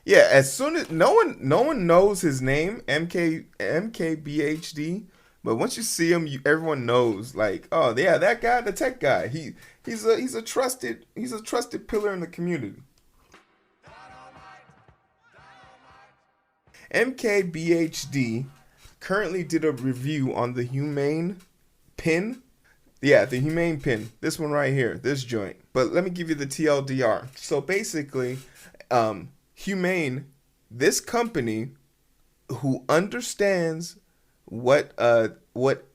Yeah, as soon as no one knows his name, MKBHD, but once you see him, everyone knows like, oh yeah, that guy, the tech guy. He's a trusted pillar in the community. MKBHD currently did a review on the Humane pin. Yeah, the Humane pin. This one right here, this joint. But let me give you the TLDR. So basically, Humane, this company who understands what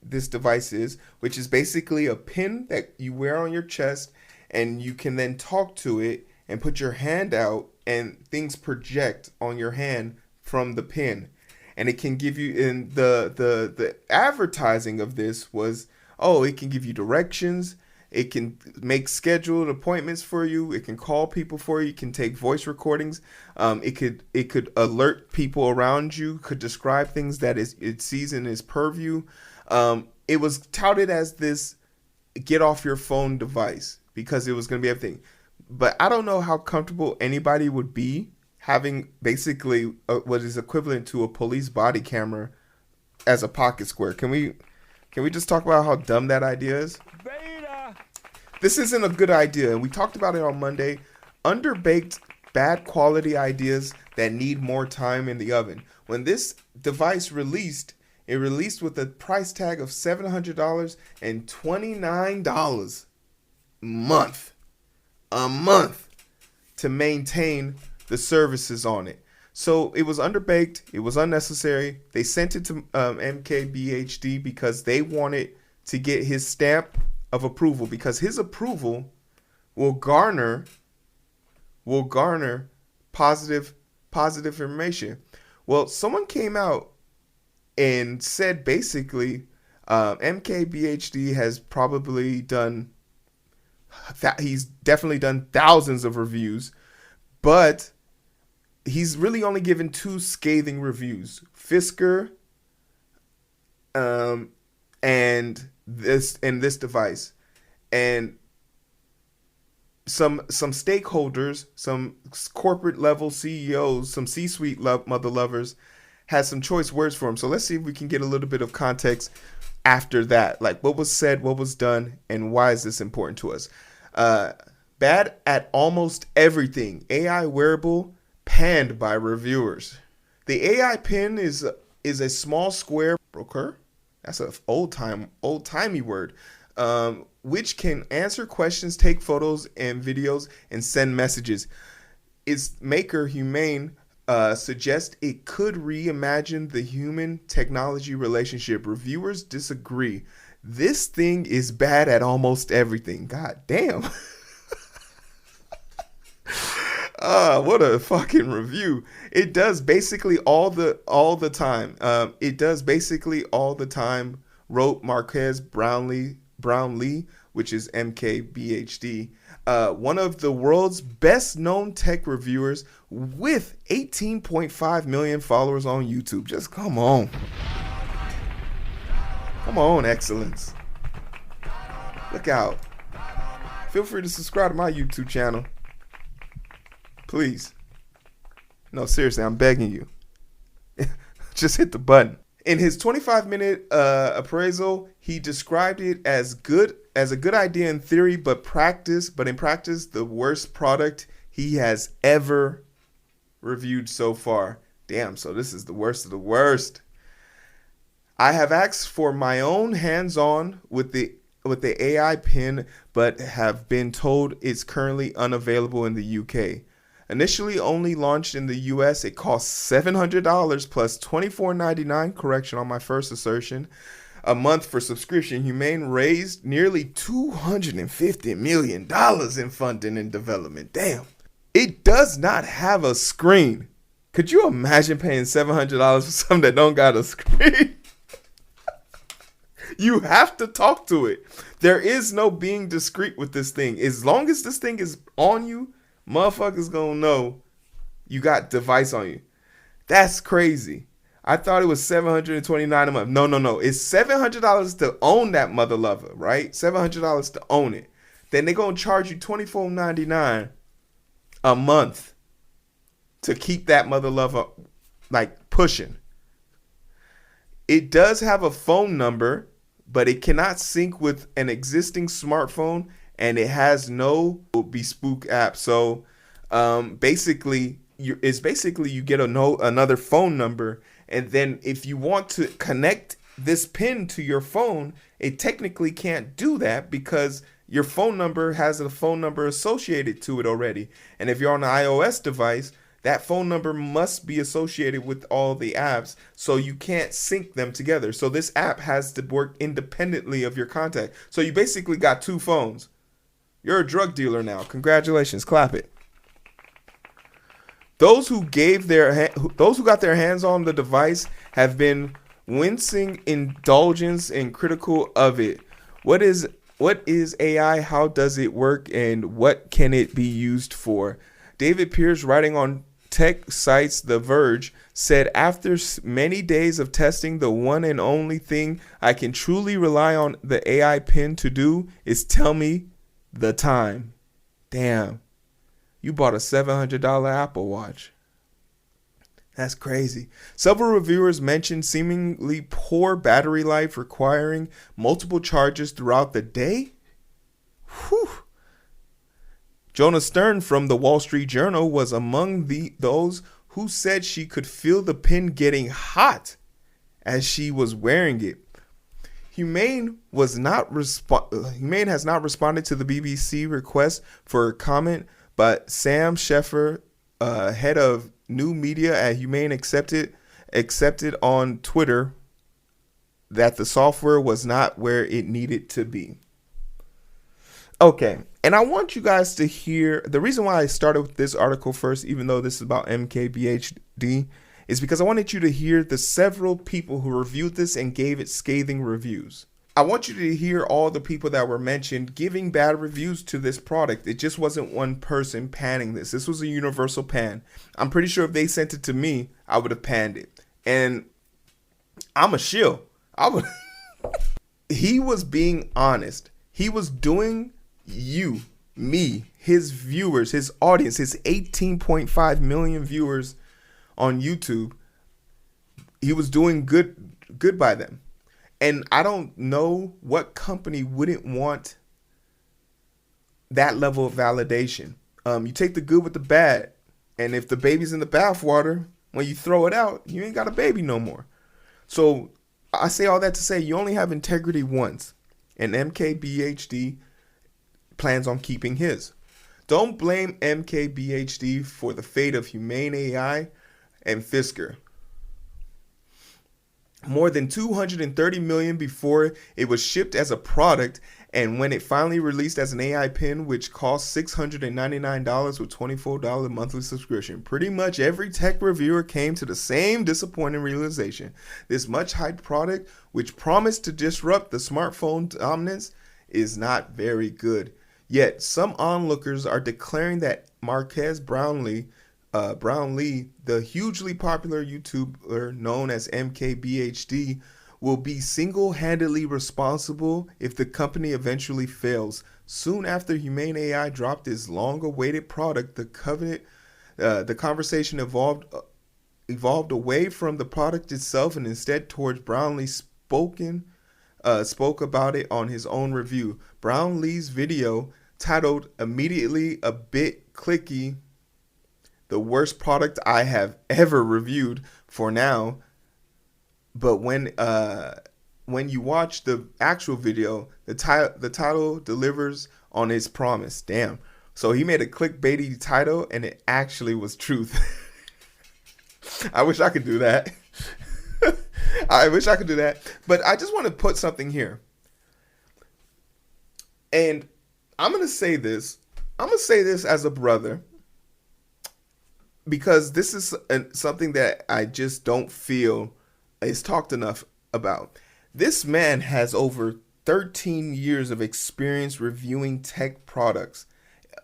this device is, which is basically a pin that you wear on your chest, and you can then talk to it and put your hand out, and things project on your hand from the pin, and it can give you. In the advertising of this was, oh, it can give you directions. It can make scheduled appointments for you. It can call people for you. It can take voice recordings. It could alert people around you. Could describe things that it sees in its purview. It was touted as this get off your phone device because it was going to be everything. But I don't know how comfortable anybody would be having basically what is equivalent to a police body camera as a pocket square. Can we just talk about how dumb that idea is? Beta. This isn't a good idea, and we talked about it on Monday. Underbaked, bad quality ideas that need more time in the oven. When this device released, it released with a price tag of $700 and $29 a month to maintain the services on it. So it was underbaked. It was unnecessary. They sent it to MKBHD because they wanted to get his stamp of approval, because his approval will garner positive information. Well, someone came out and said basically MKBHD has probably done he's definitely done thousands of reviews, but he's really only given two scathing reviews: Fisker, and this device, and some stakeholders, some corporate level CEOs, some C-suite mother lovers had some choice words for him. So let's see if we can get a little bit of context after that, like what was said, what was done, and why is this important to us. Bad at almost everything. AI wearable panned by reviewers. The AI pin is a small square broker. That's an old-timey word. Which can answer questions, take photos and videos, and send messages. Its maker, Humane, suggests it could reimagine the human technology relationship. Reviewers disagree. This thing is bad at almost everything. God damn. What a fucking review. It does basically all the time. It does basically all the time, wrote Marques Brownlee, which is MKBHD, one of the world's best known tech reviewers with 18.5 million followers on YouTube. Just come on. Come on, excellence. Look out. Feel free to subscribe to my YouTube channel. Please. No, seriously, I'm begging you. Just hit the button. In his 25-minute appraisal, he described it as a good idea in theory, but in practice, the worst product he has ever reviewed so far. Damn, so this is the worst of the worst. I have asked for my own hands-on with the AI pin, but have been told it's currently unavailable in the UK. Initially only launched in the US, it costs $700 plus $24.99, correction on my first assertion, a month for subscription. Humane raised nearly $250 million in funding and development. Damn. It does not have a screen. Could you imagine paying $700 for something that don't got a screen? You have to talk to it. There is no being discreet with this thing. As long as this thing is on you, motherfuckers gonna know you got device on you. That's crazy. I thought it was $729 a month. No. It's $700 to own that mother lover, right? $700 to own it. Then they're gonna charge you $24.99 a month to keep that mother lover like pushing. It does have a phone number, but it cannot sync with an existing smartphone, and it has no bespoke app. So basically, you get another phone number, and then if you want to connect this pin to your phone, it technically can't do that because your phone number has a phone number associated to it already. And if you're on an iOS device, that phone number must be associated with all the apps, so you can't sync them together. So this app has to work independently of your contact. So you basically got two phones. You're a drug dealer now. Congratulations. Clap it. Those who got their hands on the device have been wincing indulgence and critical of it. What is AI? How does it work? And what can it be used for? David Pierce, writing on tech sites The Verge, said, after many days of testing, the one and only thing I can truly rely on the AI pin to do is tell me the time. Damn. You bought a $700 Apple Watch. That's crazy. Several reviewers mentioned seemingly poor battery life requiring multiple charges throughout the day. Whew. Jonah Stern from the Wall Street Journal was among those who said she could feel the pin getting hot as she was wearing it. Humane has not responded to the BBC request for a comment, but Sam Sheffer, head of new media at Humane, accepted on Twitter that the software was not where it needed to be. Okay, and I want you guys to hear, the reason why I started with this article first, even though this is about MKBHD, is because I wanted you to hear the several people who reviewed this and gave it scathing reviews. I want you to hear all the people that were mentioned giving bad reviews to this product. It just wasn't one person panning this. This was a universal pan. I'm pretty sure if they sent it to me, I would have panned it. And I'm a shill. He was being honest. He was doing me, his viewers, his audience, his 18.5 million viewers on YouTube. He was doing good by them. And I don't know what company wouldn't want that level of validation. You take the good with the bad. And if the baby's in the bathwater, when you throw it out, you ain't got a baby no more. So I say all that to say you only have integrity once. And MKBHD plans on keeping his. Don't blame MKBHD for the fate of Humane AI and Fisker. More than 230 million before it was shipped as a product, and when it finally released as an AI pin, which cost $699 with $24 monthly subscription. Pretty much every tech reviewer came to the same disappointing realization. This much hyped product, which promised to disrupt the smartphone dominance, is not very good. Yet some onlookers are declaring that Marques Brownlee, the hugely popular YouTuber known as MKBHD, will be single-handedly responsible if the company eventually fails. Soon after Humane AI dropped its long-awaited product, the conversation evolved away from the product itself and instead towards Brownlee spoke about it on his own review. Brownlee's video, titled "Immediately a Bit Clicky, the worst product I have ever reviewed for now," but when you watch the actual video, the title delivers on its promise. Damn. So he made a clickbaity title and it actually was truth. I wish I could do that. But I just want to put something here. And I'm going to say this. As a brother, because this is something that I just don't feel is talked enough about. This man has over 13 years of experience reviewing tech products.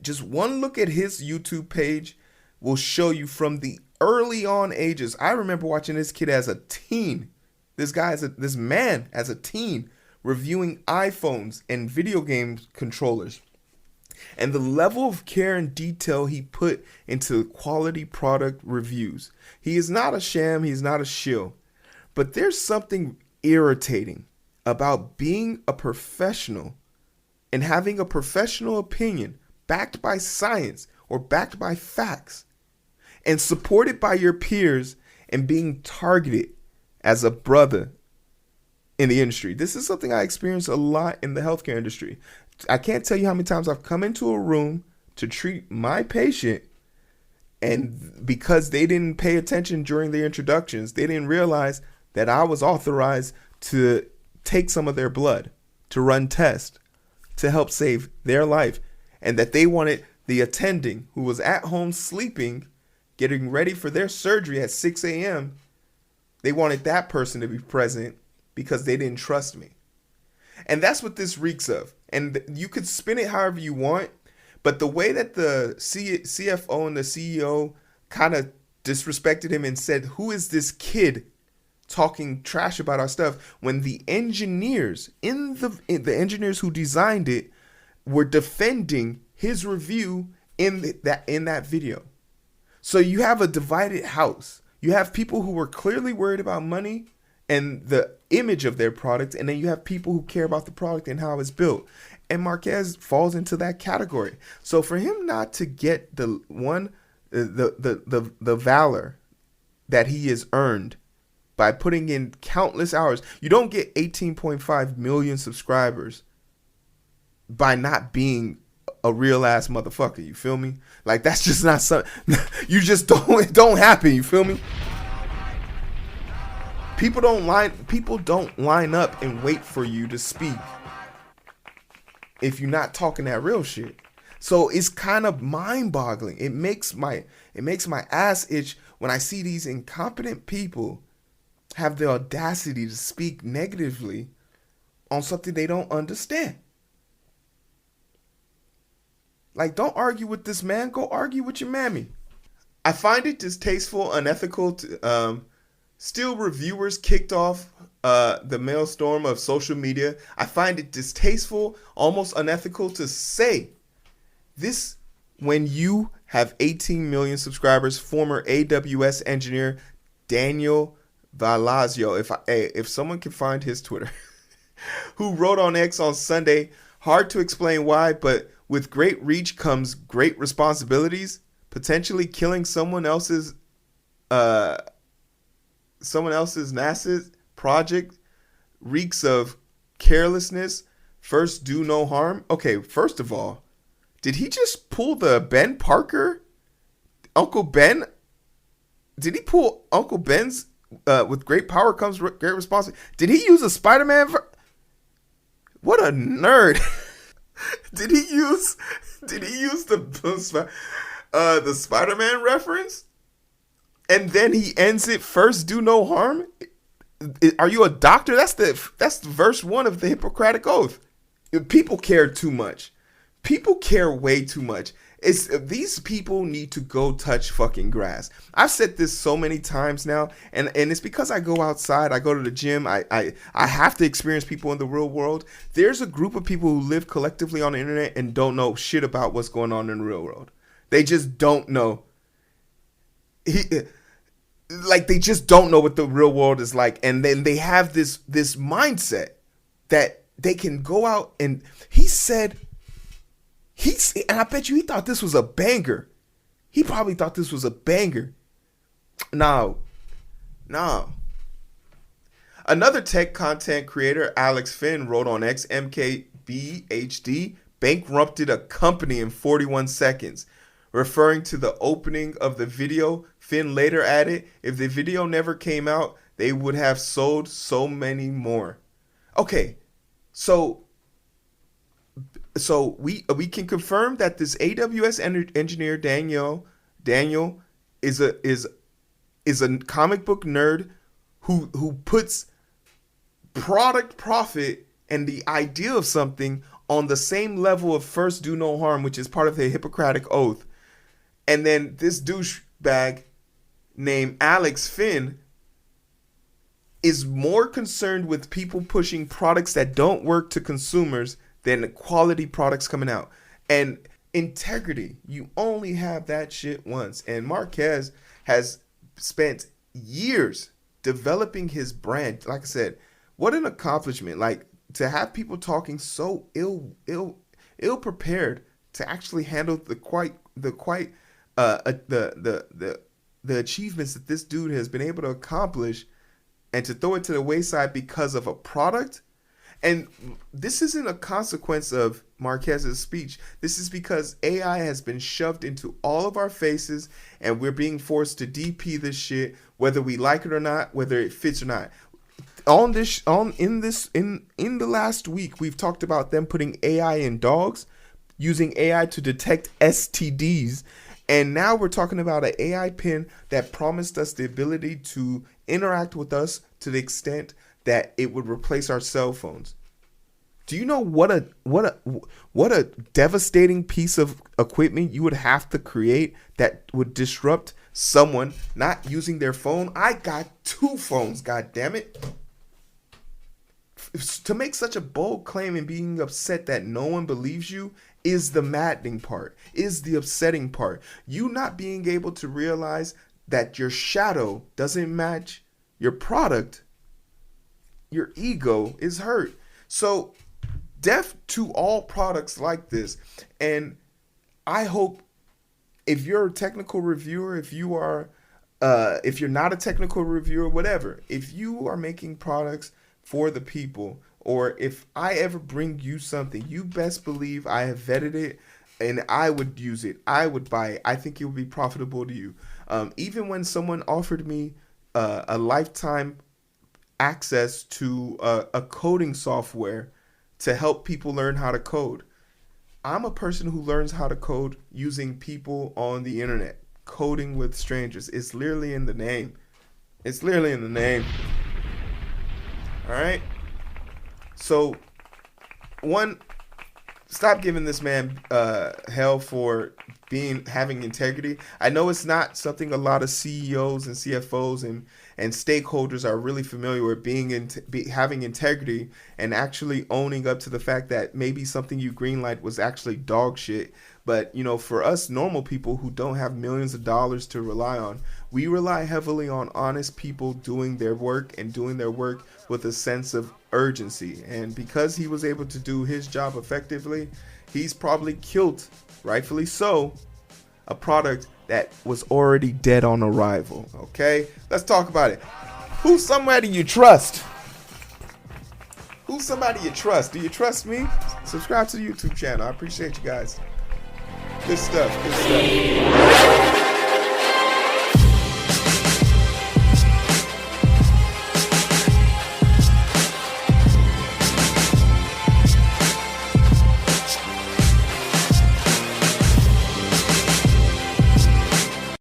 Just one look at his YouTube page will show you from the early on ages. I remember watching this kid as a teen. This man as a teen reviewing iPhones and video game controllers. And the level of care and detail he put into quality product reviews. He is not a sham, he's not a shill. But there's something irritating about being a professional and having a professional opinion backed by science or backed by facts and supported by your peers and being targeted as a brother in the industry. This is something I experience a lot in the healthcare industry. I can't tell you how many times I've come into a room to treat my patient, and because they didn't pay attention during their introductions, they didn't realize that I was authorized to take some of their blood, to run tests, to help save their life, and that they wanted the attending who was at home sleeping, getting ready for their surgery at 6 a.m., they wanted that person to be present because they didn't trust me. And that's what this reeks of. And you could spin it however you want, but the way that the CFO and the CEO kind of disrespected him and said, who is this kid talking trash about our stuff, when the engineers the engineers who designed it were defending his review in that video. So you have a divided house. You have people who were clearly worried about money and the image of their product, and then you have people who care about the product and how it's built. And Marques falls into that category. So for him not to get the valor that he has earned by putting in countless hours, you don't get 18.5 million subscribers by not being a real ass motherfucker. You feel me? Like, that's just not something you just don't happen. You feel me? People don't line up and wait for you to speak if you're not talking that real shit. So it's kind of mind-boggling. It makes my ass itch when I see these incompetent people have the audacity to speak negatively on something they don't understand. Like, don't argue with this man. Go argue with your mammy. I find it distasteful, unethical to still reviewers kicked off the maelstrom of social media. I find it distasteful, almost unethical to say this when you have 18 million subscribers. Former AWS engineer Daniel Valazio, if someone can find his Twitter, who wrote on X on Sunday, hard to explain why, but with great reach comes great responsibilities. Potentially killing someone else's NASA project reeks of carelessness. First, do no harm. Okay, first of all, did he just pull the Ben Parker? Uncle Ben? Did he pull Uncle Ben's with great power comes great responsibility? Did he use a Spider-Man? What a nerd. Did he use the Spider-Man reference? And then he ends it, first do no harm? Are you a doctor? That's verse 1 of the Hippocratic Oath. People care too much. People care way too much. These people need to go touch fucking grass. I've said this so many times now, and it's because I go outside, I go to the gym, I have to experience people in the real world. There's a group of people who live collectively on the internet and don't know shit about what's going on in the real world. They just don't know. They just don't know what the real world is like, and then they have this mindset that they can go out and and I bet you he thought this was a banger. He probably thought this was a banger. No. Another tech content creator, Alex Finn, wrote on X, MKBHD bankrupted a company in 41 seconds. Referring to the opening of the video, Finn later added, if the video never came out, they would have sold so many more. Okay, so we can confirm that this AWS engineer Daniel is a comic book nerd who puts product profit and the idea of something on the same level of first do no harm, which is part of the Hippocratic Oath. And then this douchebag named Alex Finn is more concerned with people pushing products that don't work to consumers than quality products coming out. And integrity, you only have that shit once. And Marques has spent years developing his brand. Like I said, what an accomplishment. Like, to have people talking so ill prepared to actually handle the achievements that this dude has been able to accomplish, and to throw it to the wayside because of a product. And this isn't a consequence of Marques's speech. This is because AI has been shoved into all of our faces, and we're being forced to DP this shit, whether we like it or not, whether it fits or not. In the last week, we've talked about them putting AI in dogs, using AI to detect STDs, and now we're talking about an AI pin that promised us the ability to interact with us to the extent that it would replace our cell phones. Do you know what a devastating piece of equipment you would have to create that would disrupt someone not using their phone? I got 2 phones, god damn it. To make such a bold claim and being upset that no one believes you is the maddening part, is the upsetting part. You not being able to realize that your shadow doesn't match your product, your ego is hurt. So, deaf to all products like this. And I hope, if you're a technical reviewer, if you're not a technical reviewer, whatever, if you are making products for the people, or if I ever bring you something, you best believe I have vetted it and I would use it. I would buy it. I think it would be profitable to you. Even when someone offered me a lifetime access to a coding software to help people learn how to code, I'm a person who learns how to code using people on the internet. Coding with strangers. It's literally in the name. It's literally in the name. All right. So, stop giving this man hell for having integrity. I know it's not something a lot of CEOs and CFOs and stakeholders are really familiar with, having integrity and actually owning up to the fact that maybe something you greenlight was actually dog shit. But, for us normal people who don't have millions of dollars to rely on, we rely heavily on honest people doing their work and doing their work with a sense of urgency. And because he was able to do his job effectively, he's probably killed, rightfully so, a product that was already dead on arrival. Okay, let's talk about it. Who's somebody you trust? Who's somebody you trust? Do you trust me? Subscribe to the YouTube channel. I appreciate you guys. Good stuff. Good stuff.